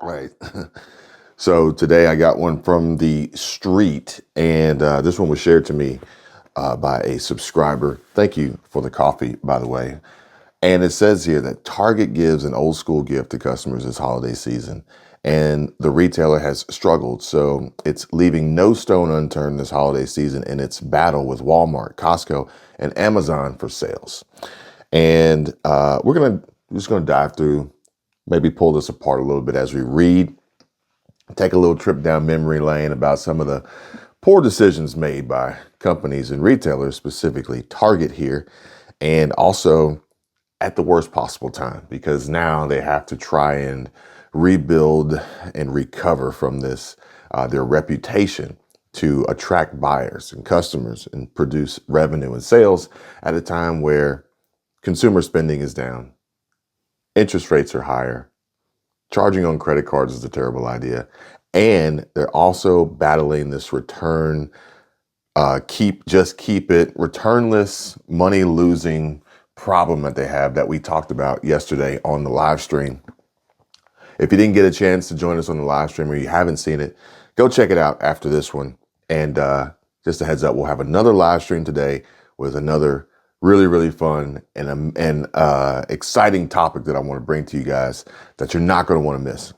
Right. So today I got one from the street, and this one was shared to me by a subscriber. Thank you for the coffee, by the way. And it says here that Target gives an old school gift to customers this holiday season, and the retailer has struggled. So it's leaving no stone unturned this holiday season in its battle with Walmart, Costco, and Amazon for sales. And just gonna dive through, maybe pull this apart a little bit as we read, take a little trip down memory lane about some of the poor decisions made by companies and retailers, specifically Target here, and also at the worst possible time, because now they have to try and rebuild and recover from this, their reputation to attract buyers and customers and produce revenue and sales at a time where consumer spending is down, interest rates are higher, charging on credit cards is a terrible idea, and they're also battling this return, keep it, returnless, money losing problem that they have that we talked about yesterday on the live stream. If you didn't get a chance to join us on the live stream or you haven't seen it, go check it out after this one. And just a heads up, we'll have another live stream today with another really, really fun and exciting topic that I want to bring to you guys that you're not going to want to miss.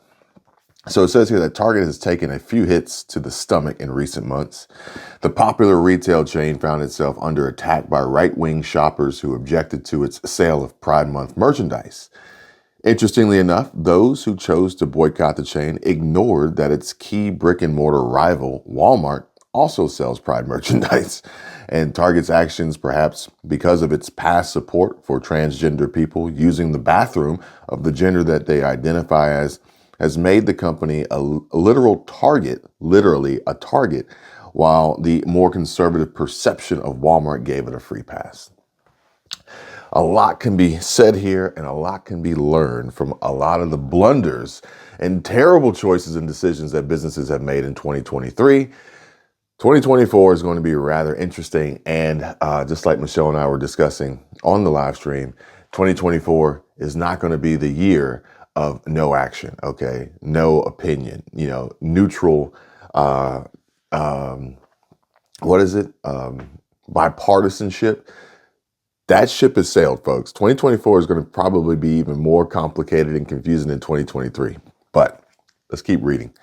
So it says here that Target has taken a few hits to the stomach in recent months. The popular retail chain found itself under attack by right-wing shoppers who objected to its sale of Pride Month merchandise. Interestingly enough, those who chose to boycott the chain ignored that its key brick-and-mortar rival, Walmart, also sells Pride merchandise. And Target's actions, perhaps because of its past support for transgender people using the bathroom of the gender that they identify as, has made the company a literal target, literally a target, while the more conservative perception of Walmart gave it a free pass. A lot can be said here and a lot can be learned from a lot of the blunders and terrible choices and decisions that businesses have made in 2023. 2024 is going to be rather interesting. And just like Michelle and I were discussing on the live stream, 2024 is not going to be the year of no action, okay? No opinion, neutral, bipartisanship. That ship has sailed, folks. 2024 is going to probably be even more complicated and confusing than 2023. But let's keep reading.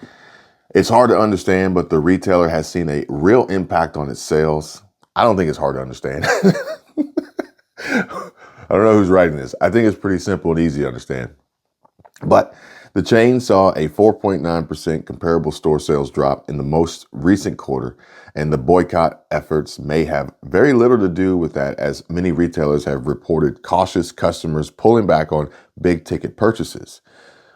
It's hard to understand, but the retailer has seen a real impact on its sales. I don't think it's hard to understand. I don't know who's writing this. I think it's pretty simple and easy to understand. But the chain saw a 4.9% comparable store sales drop in the most recent quarter, and the boycott efforts may have very little to do with that, as many retailers have reported cautious customers pulling back on big ticket purchases.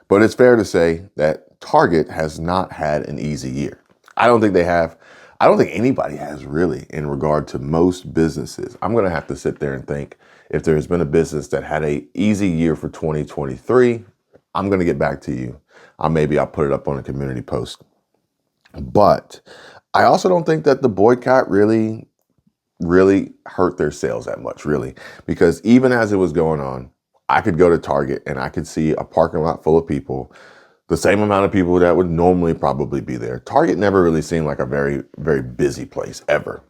But it's fair to say that Target has not had an easy year. I don't think they have. I don't think anybody has really in regard to most businesses. I'm going to have to sit there and think if there's been a business that had an easy year for 2023, I'm going to get back to you. Maybe I'll put it up on a community post. But I also don't think that the boycott really hurt their sales that much, really, because even as it was going on, I could go to Target and I could see a parking lot full of people, the same amount of people that would normally probably be there. Target never really seemed like a very, very busy place ever.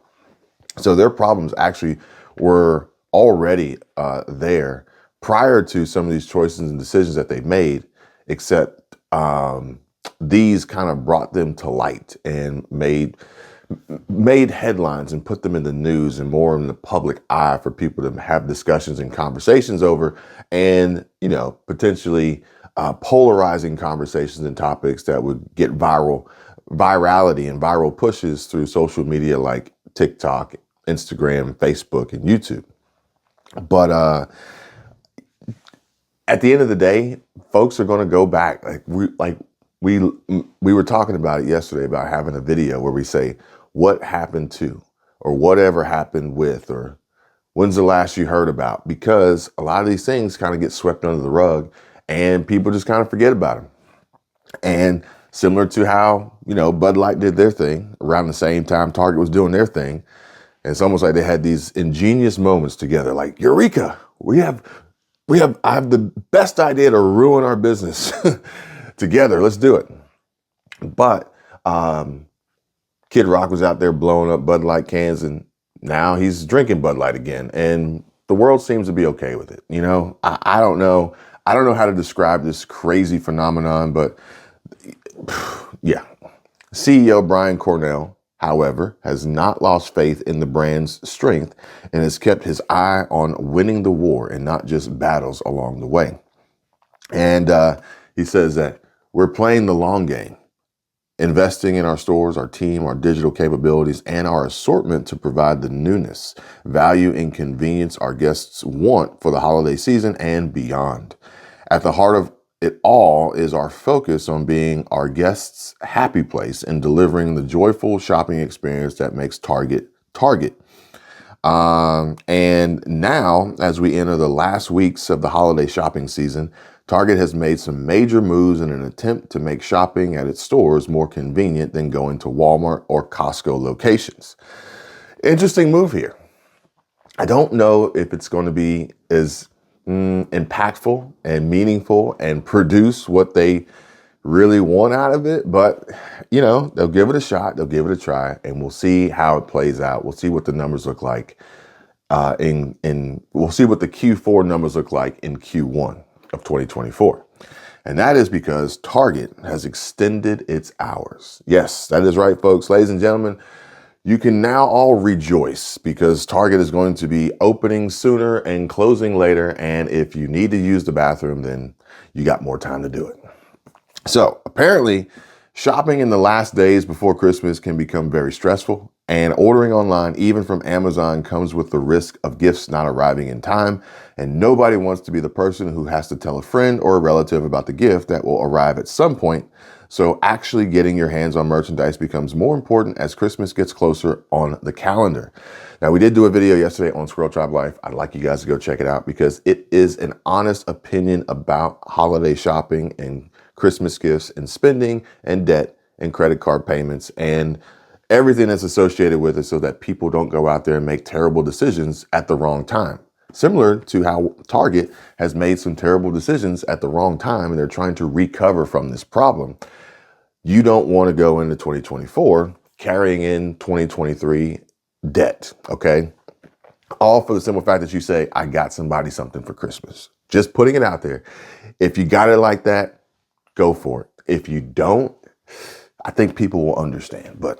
So their problems actually were already there prior to some of these choices and decisions that they made, except these kind of brought them to light and made headlines and put them in the news and more in the public eye for people to have discussions and conversations over, and potentially polarizing conversations and topics that would get virality and viral pushes through social media like TikTok, Instagram, Facebook, and YouTube. But at the end of the day, folks are going to go back. We were talking about it yesterday about having a video where we say what happened to, or whatever happened with, or when's the last you heard about, because a lot of these things kind of get swept under the rug and people just kind of forget about them. And similar to how, Bud Light did their thing around the same time Target was doing their thing. And it's almost like they had these ingenious moments together, like, Eureka, I have the best idea to ruin our business together. Let's do it. But Kid Rock was out there blowing up Bud Light cans, and now he's drinking Bud Light again. And the world seems to be okay with it. You know, I don't know. I don't know how to describe this crazy phenomenon, but yeah. CEO Brian Cornell, however, has not lost faith in the brand's strength and has kept his eye on winning the war and not just battles along the way. And he says that we're playing the long game, investing in our stores, our team, our digital capabilities, and our assortment to provide the newness, value, and convenience our guests want for the holiday season and beyond. At the heart of it all is our focus on being our guests' happy place and delivering the joyful shopping experience that makes Target Target. And now, as we enter the last weeks of the holiday shopping season, Target has made some major moves in an attempt to make shopping at its stores more convenient than going to Walmart or Costco locations. Interesting move here. I don't know if it's going to be as impactful and meaningful and produce what they really want out of it, but you know, they'll give it a shot, they'll give it a try, and we'll see how it plays out. We'll see what the numbers look like we'll see what the Q4 numbers look like in Q1 of 2024. And that is because Target has extended its hours. Yes, that is right, folks. Ladies and gentlemen, you can now all rejoice because Target is going to be opening sooner and closing later. And if you need to use the bathroom, then you got more time to do it. So apparently, shopping in the last days before Christmas can become very stressful. And ordering online, even from Amazon, comes with the risk of gifts not arriving in time. And nobody wants to be the person who has to tell a friend or a relative about the gift that will arrive at some point. So actually getting your hands on merchandise becomes more important as Christmas gets closer on the calendar. Now, we did do a video yesterday on Squirrel Tribe Life. I'd like you guys to go check it out because it is an honest opinion about holiday shopping and Christmas gifts and spending and debt and credit card payments and everything that's associated with it so that people don't go out there and make terrible decisions at the wrong time. Similar to how Target has made some terrible decisions at the wrong time and they're trying to recover from this problem. You don't want to go into 2024 carrying in 2023 debt, okay? All for the simple fact that you say, I got somebody something for Christmas. Just putting it out there. If you got it like that, go for it. If you don't, I think people will understand, but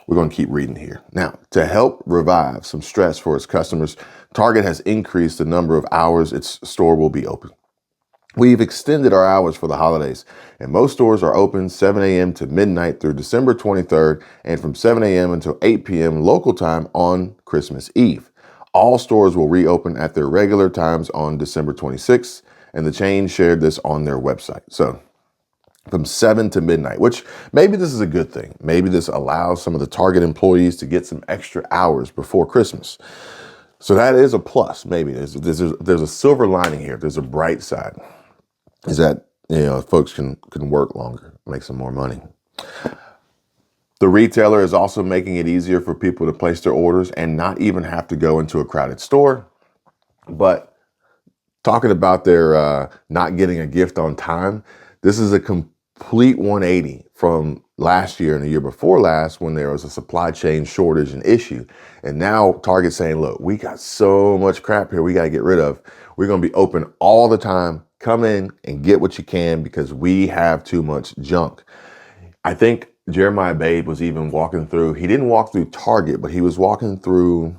we're going to keep reading here. Now, to help revive some stress for its customers, Target has increased the number of hours its store will be open. We've extended our hours for the holidays, and most stores are open 7 a.m. to midnight through December 23rd and from 7 a.m. until 8 p.m. local time on Christmas Eve. All stores will reopen at their regular times on December 26th, and the chain shared this on their website. So from 7 to midnight, which maybe this is a good thing. Maybe this allows some of the Target employees to get some extra hours before Christmas. So that is a plus. Maybe there's a silver lining here. There's a bright side. Is that, you know, folks can work longer, make some more money. The retailer is also making it easier for people to place their orders and not even have to go into a crowded store. But talking about their not getting a gift on time, this is a complete 180 from last year and the year before last when there was a supply chain shortage and issue. And now Target's saying, look, we got so much crap here we got to get rid of. We're going to be open all the time. Come in and get what you can because we have too much junk. I think Jeremiah Babe was even walking through, he didn't walk through Target, but he was walking through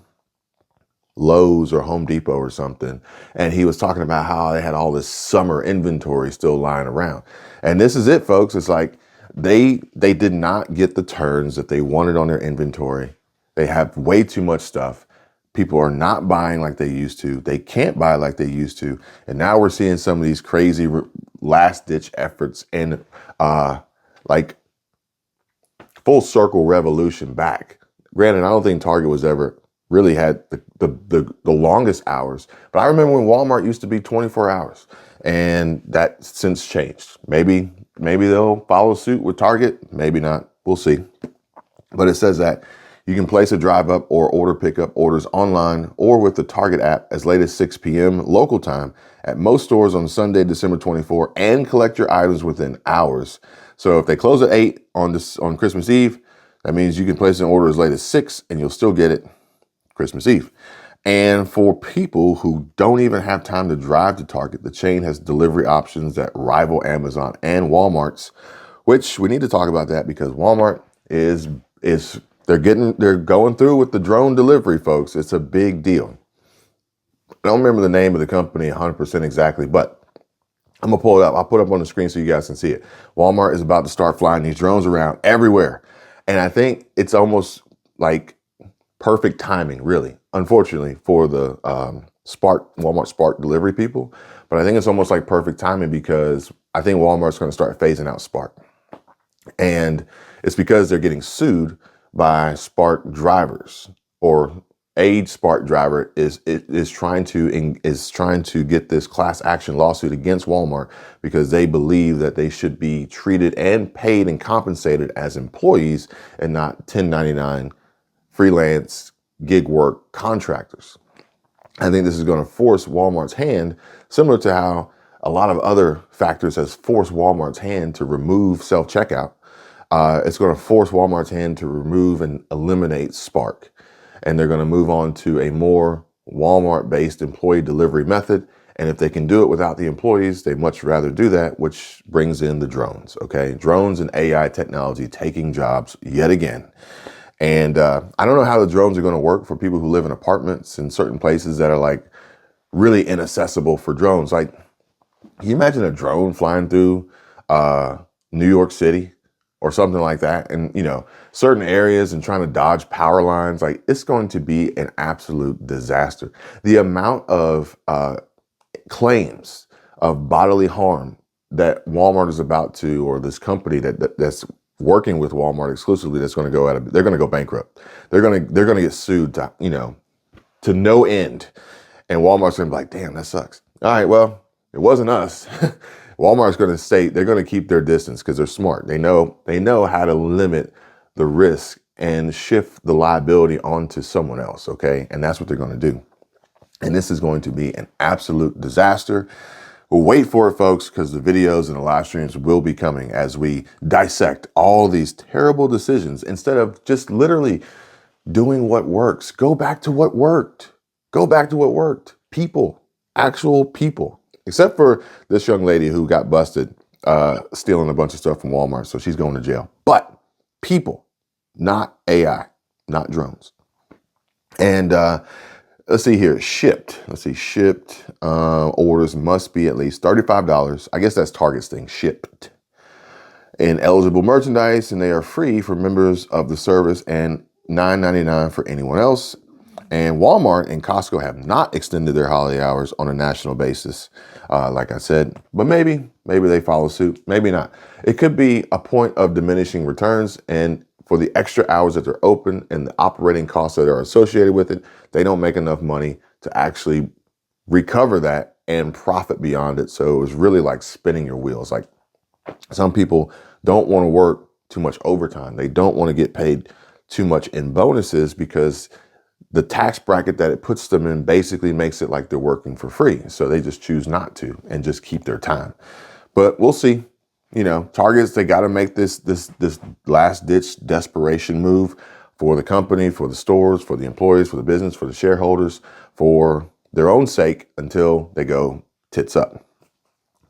Lowe's or Home Depot or something. And he was talking about how they had all this summer inventory still lying around. And this is it, folks. It's like they did not get the turns that they wanted on their inventory. They have way too much stuff. People are not buying like they used to. They can't buy like they used to. And now we're seeing some of these crazy last ditch efforts and like full circle revolution back. Granted, I don't think Target was ever really had the longest hours. But I remember when Walmart used to be 24 hours and that since changed. Maybe they'll follow suit with Target. Maybe not. We'll see. But it says that, You can place a drive up or order pickup orders online or with the Target app as late as 6 p.m. local time at most stores on Sunday, December 24, and collect your items within hours. So if they close at 8 on Christmas Eve, that means you can place an order as late as 6 and you'll still get it Christmas Eve. And for people who don't even have time to drive to Target, the chain has delivery options that rival Amazon and Walmart's, which we need to talk about that because Walmart is they're going through with the drone delivery, folks. It's a big deal. I don't remember the name of the company 100% exactly, but I'm gonna pull it up. I'll put it up on the screen so you guys can see it. Walmart is about to start flying these drones around everywhere. And I think it's almost like perfect timing, really, unfortunately, for the Walmart Spark delivery people. But I think it's almost like perfect timing because I think Walmart's going to start phasing out Spark. And it's because they're getting sued by Spark drivers, or a Spark driver is trying to get this class action lawsuit against Walmart because they believe that they should be treated and paid and compensated as employees and not 1099 freelance gig work contractors. I think this is going to force Walmart's hand, similar to how a lot of other factors has forced Walmart's hand to remove self-checkout. It's going to force Walmart's hand to remove and eliminate Spark. And they're going to move on to a more Walmart-based employee delivery method. And if they can do it without the employees, they much rather do that, which brings in the drones, okay? Drones and AI technology taking jobs yet again. And I don't know how the drones are going to work for people who live in apartments in certain places that are like really inaccessible for drones. Like, can you imagine a drone flying through New York City or something like that? And, certain areas and trying to dodge power lines, like it's going to be an absolute disaster. The amount of claims of bodily harm that Walmart is about to, or this company that's working with Walmart exclusively, that's going to go they're going to go bankrupt. They're going to get sued to, to no end. And Walmart's going to be like, damn, that sucks. All right, well, it wasn't us. Walmart's going to they're going to keep their distance because they're smart. They know how to limit the risk and shift the liability onto someone else, okay? And that's what they're going to do. And this is going to be an absolute disaster. We'll wait for it, folks, because the videos and the live streams will be coming as we dissect all these terrible decisions instead of just literally doing what works. Go back to what worked. Go back to what worked. People, actual people, except for this young lady who got busted stealing a bunch of stuff from Walmart. So she's going to jail. But people, not AI, not drones. And let's see here, shipped. Orders must be at least $35. I guess that's Target's thing, shipped. In eligible merchandise, and they are free for members of the service and $9.99 for anyone else. And Walmart and Costco have not extended their holiday hours on a national basis, like I said. But maybe they follow suit, maybe not. It could be a point of diminishing returns, and for the extra hours that they're open and the operating costs that are associated with it, they don't make enough money to actually recover that and profit beyond it. So it was really like spinning your wheels. Like, some people don't want to work too much overtime. They don't want to get paid too much in bonuses because the tax bracket that it puts them in basically makes it like they're working for free. So they just choose not to and just keep their time. But we'll see. Targets, they got to make this last ditch desperation move for the company, for the stores, for the employees, for the business, for the shareholders, for their own sake until they go tits up.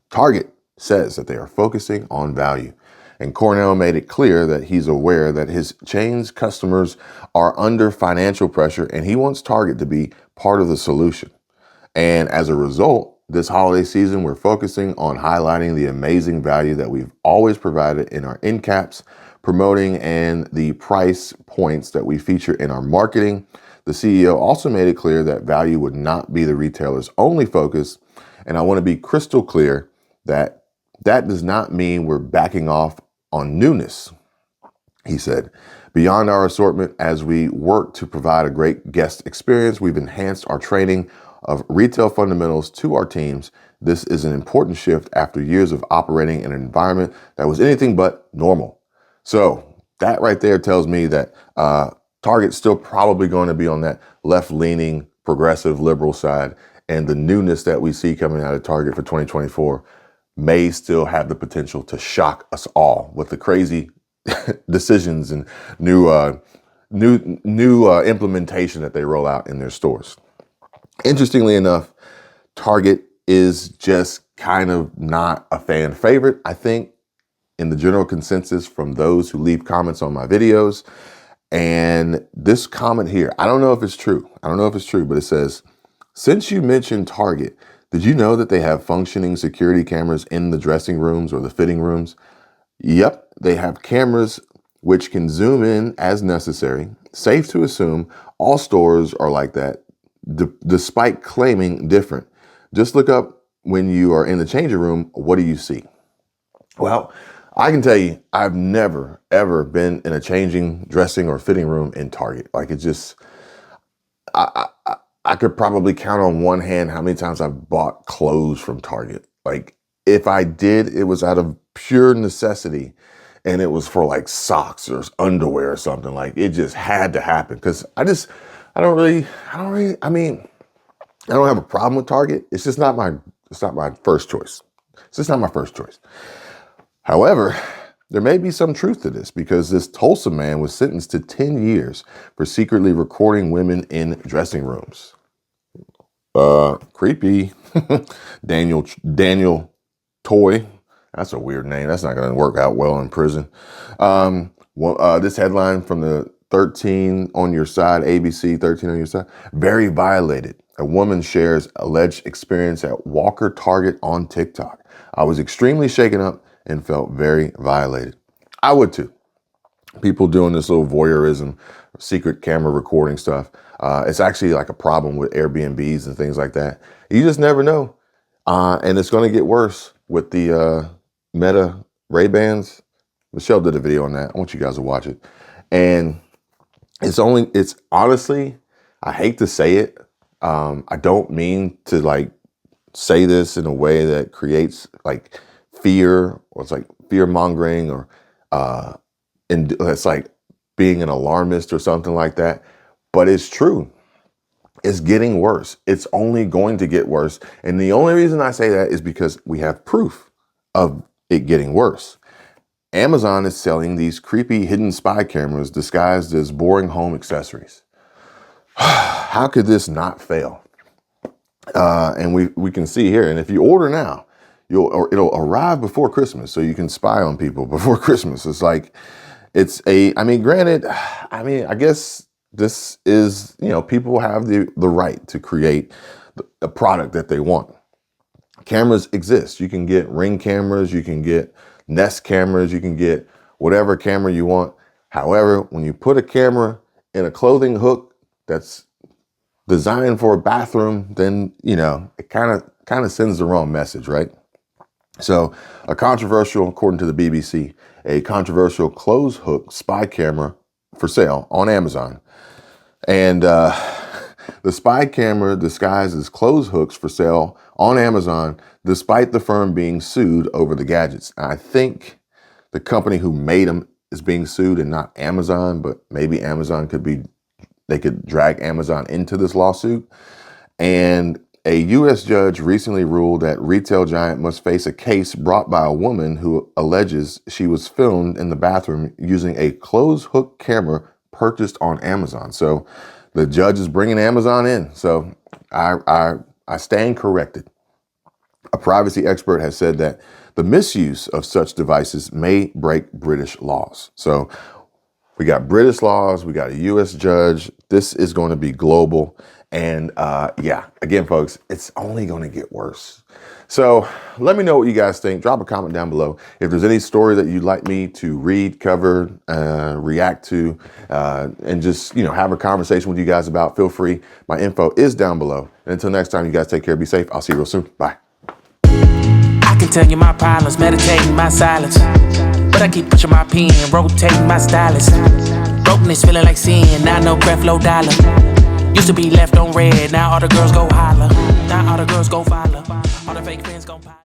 Target says that they are focusing on value. And Cornell made it clear that he's aware that his chain's customers are under financial pressure and he wants Target to be part of the solution. And as a result, this holiday season, we're focusing on highlighting the amazing value that we've always provided in our end caps, promoting, and the price points that we feature in our marketing. The CEO also made it clear that value would not be the retailer's only focus. And I want to be crystal clear that does not mean we're backing off on newness. He said, beyond our assortment, as we work to provide a great guest experience, we've enhanced our training of retail fundamentals to our teams. This is an important shift after years of operating in an environment that was anything but normal. So that right there tells me that Target's still probably going to be on that left-leaning, progressive, liberal side, and the newness that we see coming out of Target for 2024 may still have the potential to shock us all with the crazy decisions and new implementation that they roll out in their stores. Interestingly enough, Target is just kind of not a fan favorite, I think, in the general consensus from those who leave comments on my videos. And this comment here, I don't know if it's true. But it says, since you mentioned Target, did you know that they have functioning security cameras in the dressing rooms or the fitting rooms? Yep, they have cameras which can zoom in as necessary. Safe to assume all stores are like that, despite claiming different. Just look up when you are in the changing room, what do you see? Well, I can tell you, I've never, ever been in a changing, dressing, or fitting room in Target. Like, it just, I could probably count on one hand how many times I've bought clothes from Target. Like, if I did, it was out of pure necessity, and it was for like socks or underwear or something. Like, it just had to happen, because I don't have a problem with Target. It's just not my first choice. It's just not my first choice. However, there may be some truth to this, because this Tulsa man was sentenced to 10 years for secretly recording women in dressing rooms. Creepy. Daniel Toy. That's a weird name. That's not going to work out well in prison. This headline from the 13 on your side, ABC 13 on your side. Very violated. A woman shares alleged experience at Walker Target on TikTok. I was extremely shaken up and felt very violated. I would too. People doing this little voyeurism, secret camera recording stuff. It's actually like a problem with Airbnbs and things like that. You just never know. And it's going to get worse with the Meta Ray-Bans. Michelle did a video on that. I want you guys to watch it. And it's honestly, I hate to say it. I don't mean to like say this in a way that creates like fear, or it's like fear mongering, or and it's like being an alarmist or something like that. But it's true. It's getting worse. It's only going to get worse. And the only reason I say that is because we have proof of it getting worse. Amazon is selling these creepy hidden spy cameras disguised as boring home accessories. How could this not fail? And we can see here, and if you order now, it'll arrive before Christmas, so you can spy on people before Christmas. It's like, granted, I guess this is, people have the right to create a product that they want. Cameras exist. You can get Ring cameras, you can get Nest cameras, you can get whatever camera you want. However, when you put a camera in a clothing hook that's designed for a bathroom, then, it kind of sends the wrong message, right? So according to the BBC, a controversial clothes hook spy camera for sale on Amazon. And the spy camera disguised as clothes hooks for sale on Amazon, despite the firm being sued over the gadgets. I think the company who made them is being sued and not Amazon, but maybe they could drag Amazon into this lawsuit. And a U.S. judge recently ruled that retail giant must face a case brought by a woman who alleges she was filmed in the bathroom using a clothes hook camera purchased on Amazon. So the judge is bringing Amazon in. So I stand corrected. A privacy expert has said that the misuse of such devices may break British laws. So we got British laws, we got a U.S. judge. This is going to be global. And again, folks, it's only going to get worse. So let me know what you guys think. Drop a comment down below. If there's any story that you'd like me to read, cover, react to, and just, have a conversation with you guys about, feel free. My info is down below. And until next time, you guys take care, be safe. I'll see you real soon. Bye. I can tell you my problems, meditating my silence. But I keep pushing my pen, rotating my stylus. Brokenness feeling like sin, now no breath, low dollar. Used to be left on red, now all the girls go holler. Now all the girls go follow. All the fake friends gon' pop.